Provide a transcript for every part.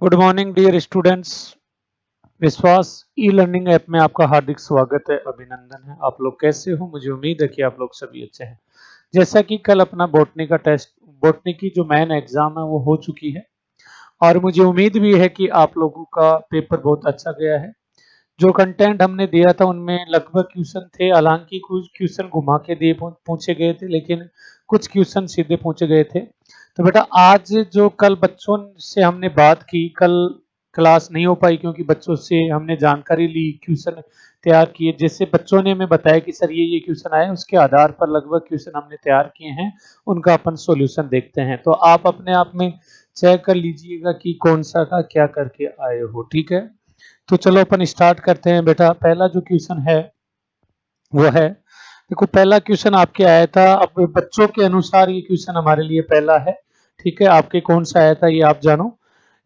Good morning dear students. विश्वास e learning app में आपका हार्दिक स्वागत है, अभिनंदन है। आप लोग कैसे हो? मुझे उम्मीद है कि आप लोग सभी अच्छे हैं। जैसा कि कल अपना बॉटनी का टेस्ट, बॉटनी की जो मेन एग्जाम है वो हो चुकी है और मुझे उम्मीद भी है कि आप लोगों का पेपर बहुत अच्छा गया है। जो कंटेंट हमने दिया था उनमें लगभग क्वेश्चन थे, हालांकि कुछ क्वेश्चन घुमा के दिए पूछे गए थे, लेकिन कुछ क्वेश्चन सीधे पूछे गए थे। तो बेटा आज जो कल बच्चों से हमने बात की, कल क्लास नहीं हो पाई क्योंकि बच्चों से हमने जानकारी ली, क्वेश्चन तैयार किए। जैसे बच्चों ने हमें बताया कि सर ये क्वेश्चन आए, उसके आधार पर लगभग क्वेश्चन हमने तैयार किए हैं, उनका अपन सॉल्यूशन देखते हैं। तो आप अपने आप में चेक कर लीजिएगा कि कौन सा का क्या करके आए हो, ठीक है। तो चलो अपन स्टार्ट करते हैं। बेटा पहला जो क्वेश्चन है वो है, देखो पहला क्वेश्चन आपके आया था, अब बच्चों के अनुसार ये क्वेश्चन हमारे लिए पहला है, ठीक है। आपके कौन सा आया था ये आप जानो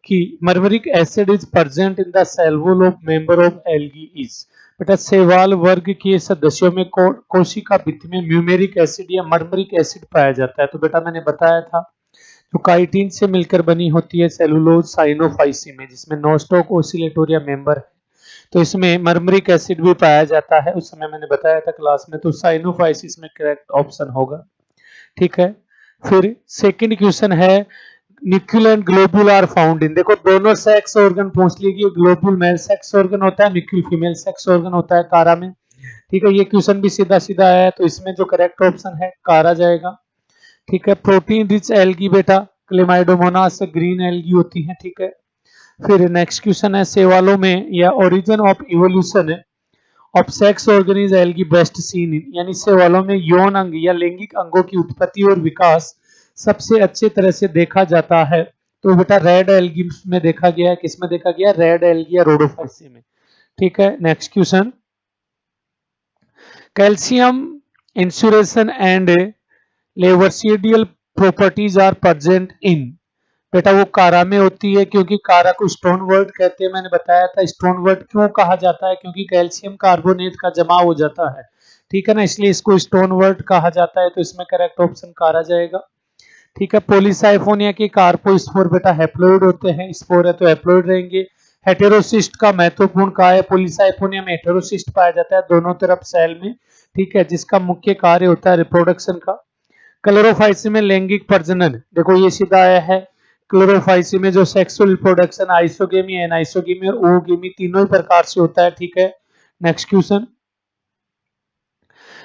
कि muramic acid is present in the cell wall of member of algae is. बेटा शैवाल वर्ग के सदस्यों में कोशिका भित्ति में म्यूमेरिक एसिड या मर्मरिक एसिड पाया जाता है। तो बेटा मैंने बताया था जो काइटिन से मिलकर बनी होती है सेलुलोज साइनोफाइसी में, जिसमें नोस्टॉक ओसिलेटोरिया मेंबर है, तो इसमें मर्मरिक एसिड भी पाया जाता है। उस समय मैंने बताया था क्लास में, तो साइनोफाइसिस में करेक्ट ऑप्शन होगा, ठीक है। फिर सेकंड क्वेश्चन है, nucule and globule are found in. देखो दोनों सेक्स ऑर्गन पूछ लीजिए, ग्लोबुल मेल सेक्स ऑर्गन होता है, न्यूक्लियल फीमेल सेक्स ऑर्गन होता है कारा में, ठीक है। ये क्वेश्चन भी सीधा सीधा है, तो इसमें जो करेक्ट ऑप्शन है कारा जाएगा, ठीक है। प्रोटीन रिच एल्गी बेटा क्लेमाइडोमोनास से ग्रीन एल्गी होती है, ठीक है। फिर नेक्स्ट क्वेश्चन है, सेवालों में या origin of evolution of sex organ is algae best seen in, यानी सेवालों में यौन अंग या लैंगिक अंगों की उत्पत्ति और विकास सबसे अच्छे तरह से देखा जाता है। तो बेटा रेड एल्गी में देखा गया है, किसमें देखा गया? रेड एल्गी या रोडोफाइसी में, ठीक है। Next question, calcium incrustation and लेवर्सिडियल प्रॉपर्टीज आर प्रेजेंट इन। बेटा वो कारा में होती है, क्योंकि कारा को स्टोन वर्ड कहते हैं। मैंने बताया था स्टोन वर्ड क्यों कहा जाता है, क्योंकि कैल्शियम कार्बोनेट का जमाव हो जाता है, ठीक है ना, इसलिए इसको स्टोन वर्ड कहा जाता है। तो इसमें करेक्ट ऑप्शन कारा जाएगा, ठीक है। पोलिसाइफोनिया के कार्पोस्पोर बेटा हैप्लॉइड होते हैं, स्पोर है तो हैप्लॉइड रहेंगे। हेटेरोसिस्ट का महत्वपूर्ण कहा है, पोलिसाइफोनिया में हेटेरोसिस्ट पाया जाता है दोनों तरफ सेल में, ठीक है, जिसका मुख्य कार्य होता है रिप्रोडक्शन का। क्लोरोफाइसी में लैंगिक प्रजनन, देखो ये सीधा आया है, क्लोरोफाइसी में जो सेक्सुअल रिप्रोडक्शन आइसोगेमी, एनाइसोगेमी और ओगेमी तीनों ही प्रकार से होता है, ठीक है। Next question,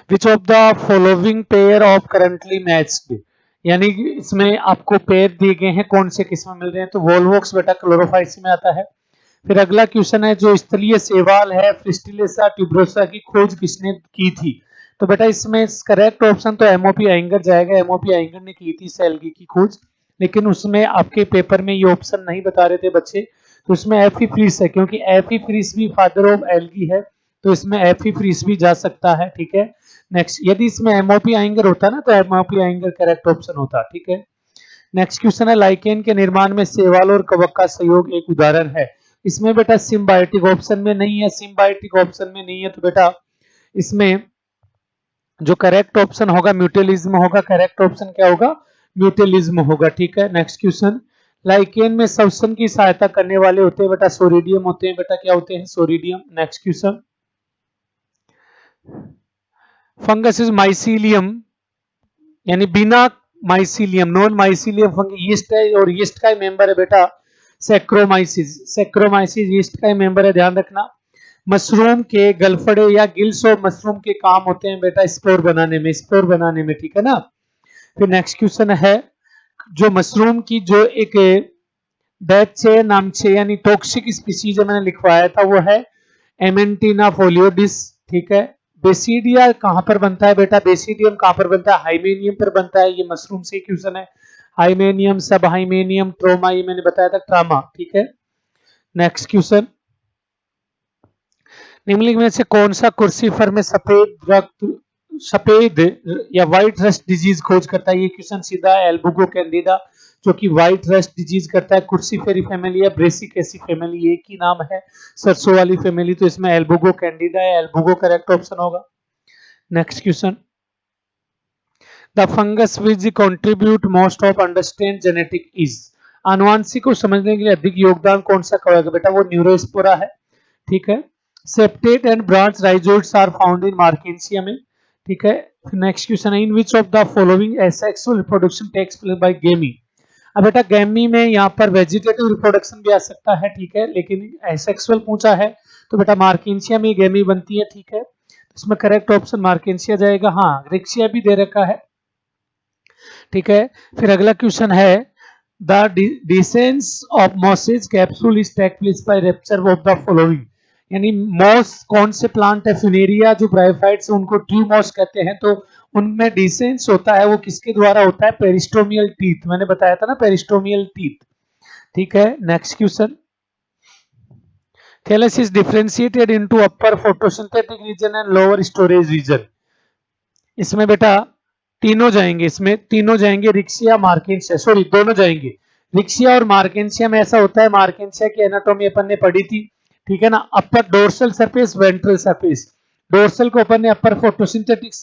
which of the following pair of currently matched, यानी कि इसमें आपको पेयर दिए गए हैं, कौन से किस्म मिल रहे हैं? तो वोल्वोक्स बेटा क्लोरोफाइसी में आता है। फिर अगला क्वेश्चन है, जो स्थलीय शैवाल है फ्रिस्टिलेसा ट्यूबरोसा की खोज किसने की थी? तो बेटा इसमें करेक्ट ऑप्शन तो एमओपी आइंगर जाएगा, एमओपी आइंगर ने की थी सेल्गी की खोज, लेकिन उसमें आपके पेपर में ये ऑप्शन नहीं बता रहे थे बच्चे, तो इसमें एफी फ्रीस है, क्योंकि एफी फ्रीस भी फादर ऑफ एल्गी है, तो इसमें एफी फ्रीस भी जा सकता है, ठीक है। नेक्स्ट, यदि इसमें एमओपी आइंगर होता ना तो एमओपी आइंगर करेक्ट ऑप्शन होता, ठीक है। नेक्स्ट क्वेश्चन है, लाइकेन के निर्माण में शैवाल और कवक का सहयोग एक उदाहरण है। इसमें बेटा सिम्बायोटिक ऑप्शन में नहीं है, सिम्बायोटिक ऑप्शन में नहीं है, तो बेटा इसमें जो करेक्ट ऑप्शन होगा म्यूटेलिज्म होगा। करेक्ट ऑप्शन क्या होगा? म्यूटेलिज्म होगा, ठीक है। नेक्स्ट क्वेश्चन, लाइकेन में श्वसन की सहायता करने वाले होते हैं बेटा सोरिडियम होते हैं, बेटा क्या होते हैं? Soredium. Next question, fungus is mycelium, यानी बिना mycelium, non mycelium fungi yeast है, और यीस्ट का ही मेंबर है बेटा सेक्रोमाइसिस, सेक्रोमाइसिस यीस्ट का ही मेंबर है, ध्यान रखना। मशरूम के गलफड़े या गिल्स ऑफ मशरूम के काम होते हैं बेटा स्पोर बनाने में, स्पोर बनाने में, ठीक है ना। फिर नेक्स्ट क्वेश्चन है, जो मशरूम की जो एक बैचे नामचे यानी टॉक्सिक स्पीसीज मैंने लिखवाया था वो है एमेंटिना फोलियोडिस, ठीक है। बेसिडिया कहां पर बनता है बेटा? बेसिडियम कहां पर बनता है? हाइमेनियम पर बनता है, ये मशरूम से क्वेश्चन है। हाइमेनियम, सब हाइमेनियम, ट्रोमा, ये मैंने बताया था ट्रामा, ठीक है। नेक्स्ट क्वेश्चन, निम्नलिखित में से कौन सा कुर्सीफर में सफेद रक्त, सफेद या व्हाइट रस्ट डिजीज खोज करता है? ये क्वेश्चन सीधा है, एल्बुगो कैंडिडा जो कि व्हाइट रस्ट डिजीज करता है। कुर्सीफेरी फैमिली है, ब्रेसिकेसी फैमिली, एक ही नाम है, सरसों वाली फैमिली, तो इसमें एल्बुगो कैंडिडा है, एल्बुगो करेक्ट ऑप्शन होगा। Next question, the fungus which contribute most of understand genetic is. आनुवांशिक को समझने के लिए अधिक योगदान कौन सा करेगा बेटा, वो न्यूरोस्पोरा है, ठीक है। Septate and branch rhizoids are found in marchantia में, ठीक है। नेक्स्ट क्वेश्चन है, in which of the following asexual reproduction takes place by gemmae. अब बेटा गैमी में यहाँ पर वेजिटेटिव रिप्रोडक्शन भी आ सकता है, ठीक है, लेकिन एसेक्सुअल पूछा है तो बेटा मार्केंसिया में गैमी बनती है, ठीक है। इसमें करेक्ट ऑप्शन मार्केंसिया जाएगा। हाँ, रिक्सिया भी दे रखा है, ठीक है। फिर अगला क्वेश्चन है, the dehiscence of mosses capsule is take place by rupture of the following, यानी मॉस कौन से प्लांट है, फ्यूनेरिया जो ब्रायोफाइट्स उनको ट्रू मॉस कहते हैं, तो उनमें डिसेंस होता है वो किसके द्वारा होता है, पेरिस्टोमियल टीथ, मैंने बताया था ना पेरिस्टोमियल टीथ, ठीक है। Next question, thallus is differentiated into upper photosynthetic region and lower storage region. इसमें बेटा तीनों जाएंगे, इसमें तीनों जाएंगे, रिक्सिया मार्केंसिया, सॉरी दोनों जाएंगे। रिक्सिया और मार्केंसिया में ऐसा होता है, मार्केंसिया की एनाटॉमी अपन ने पढ़ी थी, ठीक है ना। Upper dorsal surface, ventral surface, dorsal को अपन ने अपर फोटोसिंथेटिक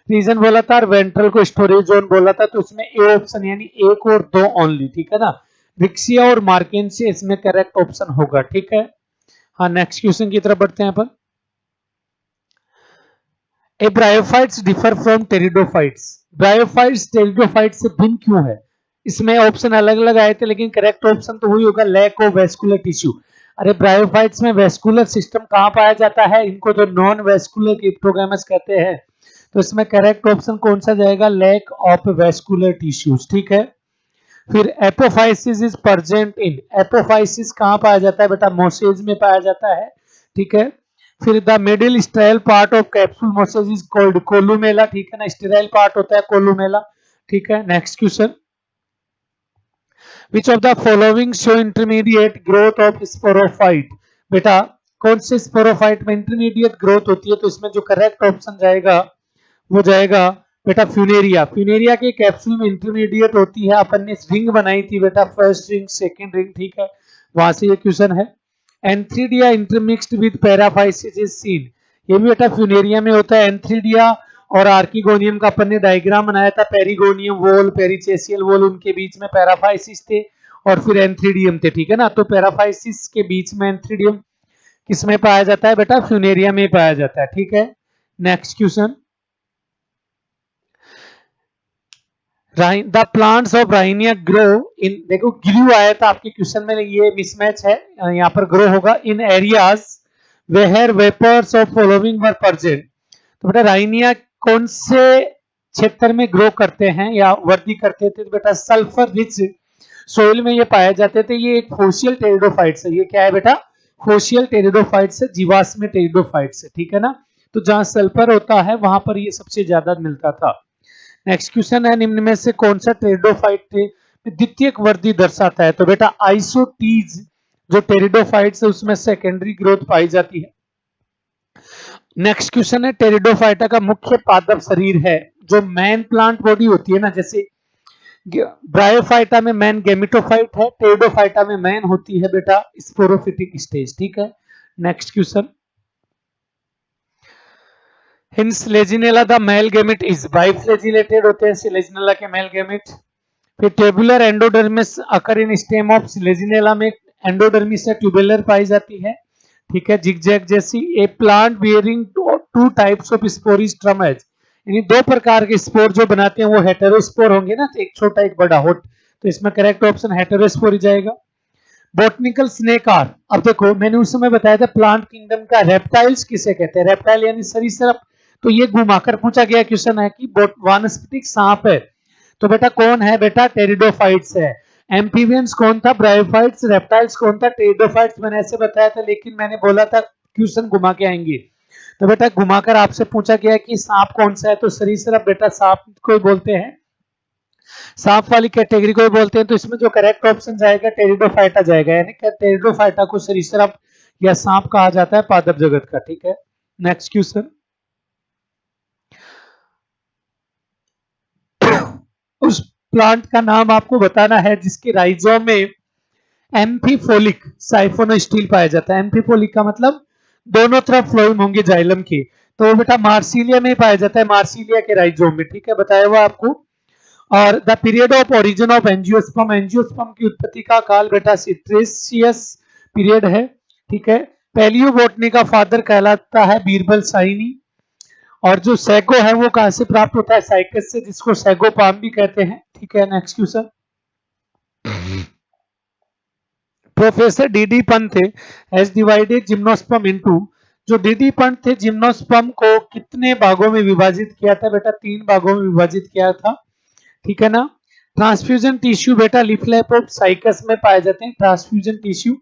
रीजन बोला था और वेंट्रल को स्टोरेज जोन बोला था, तो इसमें ए ऑप्शन यानी एक और दो ओनली, ठीक है ना। रिक्सिया और मार्केंसिया इसमें करेक्ट ऑप्शन होगा, ठीक है। हाँ, नेक्स्ट क्वेश्चन की तरफ बढ़ते हैं अपन। A bryophytes differ from pteridophytes, bryophytes pteridophyte से भिन्न क्यों है। इसमें ऑप्शन अलग अलग आए थे, लेकिन करेक्ट ऑप्शन तो वही होगा, लैक ऑफ वेस्कुलर टिश्यू। अरे ब्रायोफाइट्स में वेस्कुलर सिस्टम कहां पाया जाता है, इनको जो नॉन वेस्कुलर क्रिप्टोगामस कहते हैं, तो इसमें करेक्ट ऑप्शन कौन सा जाएगा, लैक ऑफ वेस्कुलर टिश्यूज, ठीक है। फिर apophysis is present in, apophysis कहां पाया जाता है बेटा, मोसेज में पाया जाता है, ठीक है। फिर the middle sterile part of capsule mosses is called columella, ठीक है ना, स्टेराइल पार्ट होता है कोलुमेला, ठीक है। Next question, which of the following show intermediate growth of sporophyte, बेटा कौन से स्पोरोफाइट में इंटरमीडिएट ग्रोथ होती है, तो इसमें जो करेक्ट ऑप्शन जाएगा वो जाएगा बेटा फ्यूनेरिया, फ्यूनेरिया के कैप्सूल में इंटरमीडिएट होती है, अपन ने रिंग बनाई थी बेटा, फर्स्ट रिंग सेकंड रिंग, ठीक है, वहां से ये क्वेश्चन है। Antheridia intermixed with paraphyses is seen, ये भी बेटा फ्यूनेरिया में होता है। एंथ्रीडिया और आर्किगोनियम का अपन ने डायग्राम बनाया था, पेरिगोनियम वॉल, पेरिचेसियल वॉल, उनके बीच में पैराफाइसिस थे और फिर एंथ्रीडियम थे, ठीक है ना। तो पैराफाइसिस के बीच में एंथ्रीडियम किसमें पाया जाता है बेटा, फ्यूनेरिया में पाया जाता है, ठीक है। Next question, the plants of Rhynia grow in, देखो ग्रू आया था आपके क्वेश्चन में, ये मिसमैच है, यहाँ पर ग्रो होगा in areas where vapours of following were present, तो बेटा राइनिया कौन से क्षेत्र में ग्रो करते हैं या वृद्धि करते थे, तो बेटा सल्फर रिच सोइल में ये पाए जाते थे। ये एक फोसियल टेरिडोफाइट्स है, ये क्या है बेटा, फोसियल टेरिडोफाइट्स है, जीवाश्म टेरिडोफाइट्स है, ठीक है ना। तो जहां सल्फर होता है वहां पर ये सबसे ज्यादा मिलता था। नेक्स्ट क्वेश्चन है, निम्न में से कौन सा टेरिडोफाइट द्वितीयक वृद्धि दर्शाता है, तो बेटा आइसोटीज जो टेरिडोफाइट्स है उसमें सेकेंडरी ग्रोथ पाई जाती है। नेक्स्ट क्वेश्चन है, टेरिडोफाइटा का मुख्य पादप शरीर है, जो मैन प्लांट बॉडी होती है ना, जैसे ब्रायोफाइटा में मैन गेमिटोफाइट है, टेरिडोफाइटा में मैन होती है बेटा स्पोरोफिटिक स्टेज, ठीक है। Next question, Hence Legionella the male gamete is biflagellated होते हैं Legionella के male gamete। फिर tubular endodermis occur in stem of Legionella में एंडोडर्मिस से ट्यूबुलर पाई जाती है, ठीक है, जिगजैग जैसी। A plant bearing two types of spore is term as, यानी दो प्रकार के स्पोर जो बनाते हैं वो हेटेरोस्पोर होंगे ना, एक छोटा एक बड़ा होट, तो इसमें करेक्ट ऑप्शन हेटेरोस्पोर ही जाएगा। बॉटनिकल स्नेक आर, अब देखो मैंने उस समय बताया था प्लांट किंगडम का रेप्टाइल्स किसे कहते हैं, रेप्टाइल यानी सरीसृप, तो ये घुमाकर पूछा गया क्वेश्चन है कि वानस्पतिक सांप है, तो बेटा कौन है बेटा, टेरिडोफाइट्स है। एम्फीबियंस कौन था, ब्रायोफाइट्स। रेप्टाइल्स कौन था, टेरिडोफाइट्स, मैंने ऐसे बताया था, लेकिन मैंने बोला था क्वेश्चन घुमा के आएंगे, तो बेटा घुमाकर आपसे पूछा गया कि सांप कौन सा है, तो सरीसृप बेटा सांप को बोलते हैं, सांप वाली कैटेगरी को बोलते हैं, तो इसमें जो करेक्ट ऑप्शन जाएगा टेरिडोफाइटा जाएगा, यानी कि टेरिडोफाइटा को सरीसृप या सांप कहा जाता है पादप जगत का, ठीक है। नेक्स्ट क्वेश्चन, उस प्लांट का नाम आपको बताना है जिसके राइजोम में एम्फीफोलिक साइफोनोस्टील पाया जाता है। एम्फीफोलिक का मतलब दोनों तरफ फ्लोएम होंगे जाइलम के, तो वो बेटा मार्सिलिया में पाया जाता है, मार्सिलिया के राइजोम में, ठीक है, बताया हुआ आपको। और the period of origin of angiosperm, angiosperm की उत्पत्ति का काल बेटा सीट्रेशियस पीरियड है, ठीक है। पैलियोबोटनी का फादर कहलाता है बीरबल साइनी, और जो सैगो है वो कहां से प्राप्त होता है, साइकस से, जिसको सैगोपाम भी कहते हैं, ठीक है। Next question, professor DD Pant has divided gymnosperm into, जो डीडी पंत थे जिम्नोस्पर्म को कितने भागों में विभाजित किया था बेटा, 3 भागों में विभाजित किया था, ठीक है ना। ट्रांसफ्यूजन टिश्यू बेटा लिफलैप ऑफ साइकस में पाए जाते हैं, transfusion tissue.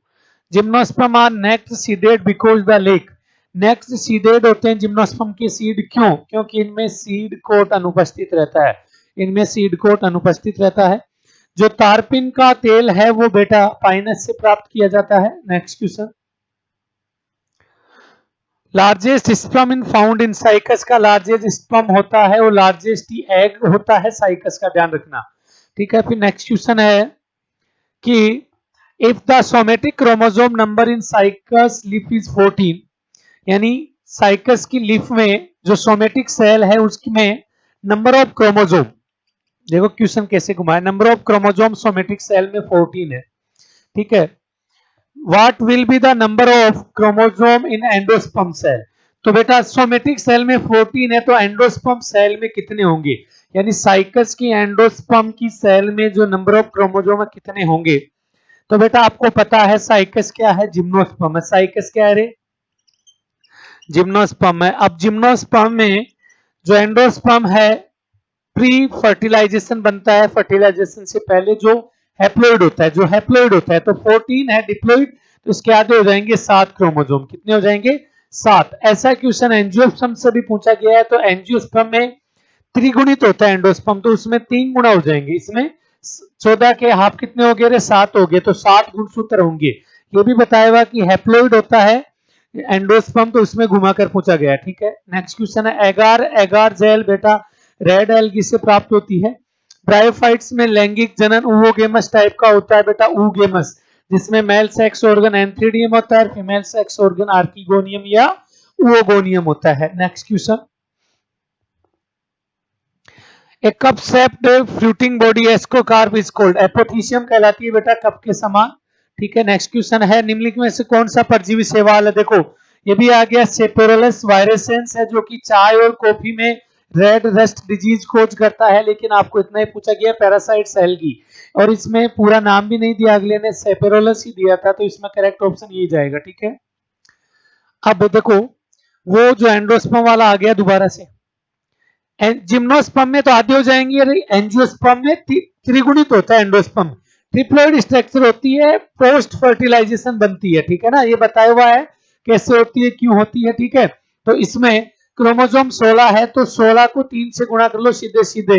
Gymnosperm are naked seeded because they lack, naked seeded होते हैं जिम्नोस्पर्म के सीड, क्यों, क्योंकि इनमें सीड कोट अनुपस्थित रहता है, इनमें सीड कोट अनुपस्थित रहता है। जो तारपिन का तेल है वो बेटा पाइनस से प्राप्त किया जाता है। Next question, largest sperm in found in cycas का लार्जेस्ट स्पर्म होता है वो लार्जेस्ट ही एग होता है साइकस का, ध्यान रखना, ठीक है। फिर नेक्स्ट क्वेश्चन है कि if the somatic chromosome number in cycas leaf is 14, यानी साइकस की लीफ में जो सोमेटिक सेल है उसमें नंबर ऑफ क्रोमोसोम, देखो क्वेश्चन कैसे घुमाया, number of chromosome somatic cell में 14 है, ठीक है। What will be the number of chromosome in endosperm cell, तो बेटा सोमेटिक सेल में 14 है, तो एंडोस्पर्म सेल में कितने होंगे, यानी साइकस की एंडोस्पर्म की सेल में जो नंबर ऑफ क्रोमोसोम कितने होंगे, तो बेटा आपको पता है साइकस क्या है, जिम्नोस्पर्म है, साइकस क्या है रे, जिम्नोस्पर्म है। अब जिम्नोस्पर्म में जो एंडोस्पर्म है प्री फर्टिलाइजेशन बनता है, फर्टिलाइजेशन से पहले जो हैप्लॉइड होता है, जो हैप्लॉइड होता है, तो 14 है डिप्लॉइड, तो इसके आगे हो जाएंगे 7 क्रोमोसोम, कितने हो जाएंगे 7। ऐसा क्वेश्चन एंजियोस्पर्म से भी पूछा गया है, तो एंजियोस्पर्म में त्रिगुणित होता है एंडोस्पर्म, तो उसमें 3 गुना हो जाएंगे, इसमें 14 के हाफ कितने हो गए रे, 7 हो गए, तो 7 गुणसूत्र होंगे। ये भी बताया हुआ कि हैप्लॉइड होता है एंडोस्पर्म, तो उसमें घुमाकर पूछा गया, ठीक है। नेक्स्ट क्वेश्चन है एगार, एगार जेल बेटा रेड एल्गी से प्राप्त होती है। ब्रायोफाइट्स में लैंगिक जनन oogemus टाइप का होता है बेटा, oogemus, जिसमें मेल सेक्स ऑर्गन एंथ्रीडियम होता है, फीमेल सेक्स ऑर्गन आर्किगोनियम या oogoनियम होता है। Next question, A cup shaped fruiting body ascocarp is called, apothecium कहलाती है बेटा कप के समान, ठीक है। नेक्स्ट क्वेश्चन है निम्नलिखित में से कौन सा परजीवी शैवाल है, देखो ये भी आ गया, सेपोरोलस वायरेसेंस है, जो कि चाय और कॉफी में रेड रस्ट डिजीज खोज करता है, लेकिन आपको इतना ही पूछा गया पैरासाइट्स एल्गी, और इसमें पूरा नाम भी नहीं दिया, अगले ने सेपोरोलस ही दिया था, तो इसमें करेक्ट ऑप्शन ये जाएगा, ठीक है। अब देखो वो जो एंडोस्पर्म वाला आ गया दोबारा से, जिम्नोस्पर्म में तो आधे हो जाएंगे, एंजियोस्पर्म में त्रिगुणित होता है एंडोस्पर्म, ट्रिप्लॉइड स्ट्रक्चर होती है, पोस्ट फर्टिलाइजेशन बनती है, ठीक है ना, ये बताया हुआ है कैसे होती है, क्यों होती है, ठीक है। तो इसमें क्रोमोसोम 16 है, तो 16 को 3 से गुणा कर लो, सीधे सीधे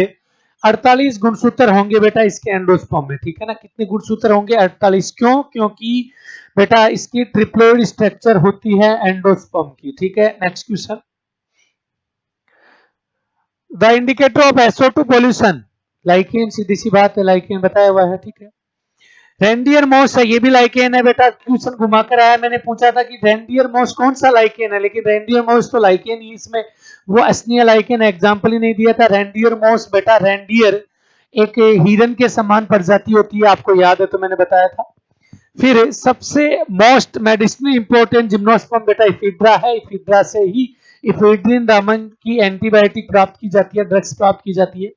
48 गुणसूत्र होंगे बेटा इसके एंडोस्पर्म में, ठीक है ना। कितने गुणसूत्र होंगे, 48, क्यों, क्योंकि बेटा इसकी ट्रिप्लॉइड स्ट्रक्चर होती है एंडोस्पर्म की, ठीक है। Next question, the indicator of SO2 pollution, lichen, सीधी सी बात है, लाइकेन बताया हुआ है, ठीक है। रेंडियर मॉस है, ये भी लाइकेन है बेटा, क्वेश्चन घुमा कर आया, मैंने पूछा था कि रेंडियर मॉस कौन सा लाइकेन है, लेकिन रेंडियर मॉस तो लाइकेन ही, इसमें वो असनिया लाइकेन एग्जांपल ही नहीं दिया था। रेंडियर मॉस बेटा, रेंडियर एक हिरन के समान प्रजाति होती है, आपको याद है तो मैंने बताया था। फिर सबसे मोस्ट मेडिसिनल इंपोर्टेंट जिम्नोस्पर्म बेटा इफिड्रा है, इफिड्रा से ही इफिड्रिन नामक की एंटीबायोटिक प्राप्त की जाती है, ड्रग्स प्राप्त की जाती है।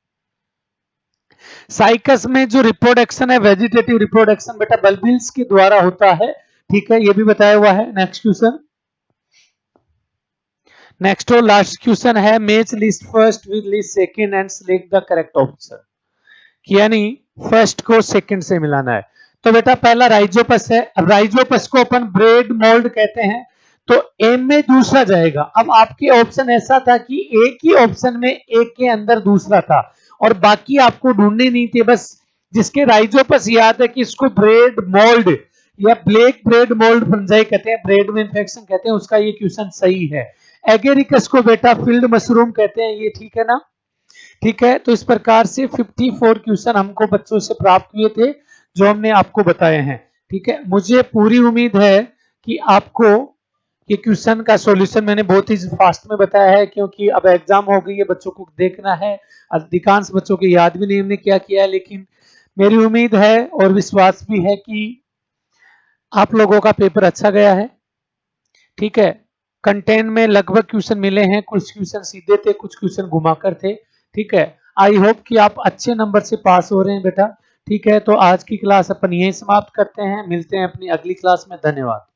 साइकस में जो रिप्रोडक्शन है वेजिटेटिव रिप्रोडक्शन बेटा बल्बिल्स के द्वारा होता है, ठीक है, ये भी बताया हुआ है। नेक्स्ट क्वेश्चन, नेक्स्ट और लास्ट क्वेश्चन है match list first with list second and select the correct option, यानी फर्स्ट को सेकंड से मिलाना है। तो बेटा पहला राइजोपस है, अब राइजोपस को अपन ब्रेड मोल्ड कहते हैं, तो एम में दूसरा जाएगा। अब आपके ऑप्शन ऐसा था कि एक ही ऑप्शन में एक के अंदर दूसरा था और बाकी आपको ढूंढने नहीं थे, बस जिसके राइजोपस याद है कि इसको ब्रेड मोल्ड या ब्लैक ब्रेड मोल्ड फंजाई कहते हैं, ब्रेड में इंफेक्शन कहते हैं, उसका ये क्वेश्चन सही है। एगेरिकस को बेटा फील्ड मशरूम कहते हैं, ये ठीक है ना, ठीक है। तो इस प्रकार से 54 क्वेश्चन हमको बच्चों से प्राप्त हुए थे जो हमने आपको बताए हैं, ठीक है। मुझे पूरी उम्मीद है कि आपको ये क्वेश्चन का सॉल्यूशन मैंने बहुत ही फास्ट में बताया है, क्योंकि अब एग्जाम हो गई है, बच्चों को देखना है। अधिकांश बच्चों को याद भी नहीं हमने क्या किया है, लेकिन मेरी उम्मीद है और विश्वास भी है कि आप लोगों का पेपर अच्छा गया है। ठीक है, कंटेंट में लगभग क्वेश्चन मिले हैं, कुछ क्वेश्चन सीधे थे, कुछ क्वेश्चन घुमाकर थे। ठीक है, आई होप कि आप अच्छे नंबर से पास हो रहे हैं बेटा। ठीक है, तो आज की क्लास अपन यहीं समाप्त करते हैं, मिलते हैं अपनी अगली क्लास में। धन्यवाद।